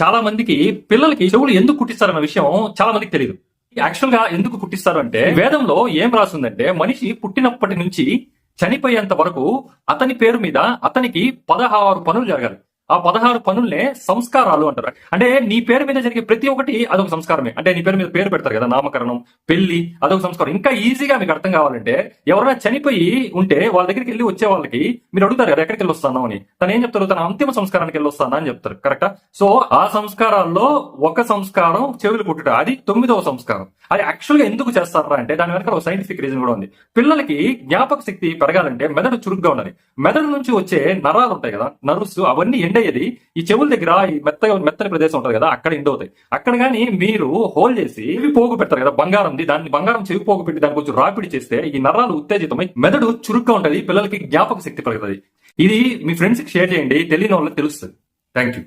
చాలా మందికి పిల్లలకి చెవులు ఎందుకు కుట్టిస్తారన్న విషయం చాలా మందికి తెలియదు. యాక్చువల్ గా ఎందుకు కుట్టిస్తారు అంటే, వేదంలో ఏం రాస్తుందంటే, మనిషి పుట్టినప్పటి నుంచి చనిపోయేంత వరకు అతని పేరు మీద అతనికి 16 పనులు జరగాలి. ఆ 16 పనుల్నే సంస్కారాలు అంటారు. అంటే నీ పేరు మీద జరిగే ప్రతి ఒక్కటి అదొక సంస్కారమే. అంటే నీ పేరు మీద పేరు పెడతారు కదా, నామకరణం, పెళ్లి, అదొక సంస్కారం. ఇంకా ఈజీగా మీకు అర్థం కావాలంటే, ఎవరైనా చనిపోయి ఉంటే వాళ్ళ దగ్గరికి వెళ్ళి వచ్చే వాళ్ళకి మీరు అడుగుతారు కదా, ఎక్కడికి వెళ్ళి వస్తాను అని. తను ఏం చెప్తారు? తన అంతిమ సంస్కారానికి వెళ్ళి వస్తానా అని చెప్తారు. కరెక్టా? సో ఆ సంస్కారాల్లో ఒక సంస్కారం చెవులు కుట్టుట, అది 9వ సంస్కారం. అది యాక్చువల్ గా ఎందుకు చేస్తారా అంటే, దాని వెనక ఒక సైంటిఫిక్ రీజన్ కూడా ఉంది. పిల్లలకి జ్ఞాపక శక్తి పెరగాలంటే మెదడు చురుగ్గా ఉండాలి. మెదడు నుంచి వచ్చే నరాలు ఉంటాయి కదా, నర్వ్స్, అవన్నీ ఎండయ్యేది ఈ చెవుల దగ్గర, ఈ మెత్తని ప్రదేశం ఉంటుంది కదా, అక్కడ ఎండ్ అవుతాయి. అక్కడ గానీ మీరు హోల్ చేసి చెవి పోగు పెడతారు కదా బంగారంది, దాన్ని బంగారం చెవి పోగు పెట్టి దానికి కొంచెం రాపిడి చేస్తే ఈ నరాలు ఉత్తేజితమై మెదడు చురుగ్గా ఉంటది, పిల్లలకి జ్ఞాపక శక్తి పెరుగుతుంది. ఇది మీ ఫ్రెండ్స్ కి షేర్ చేయండి, తెలియని వాళ్ళకి తెలుస్తుంది. Thank you.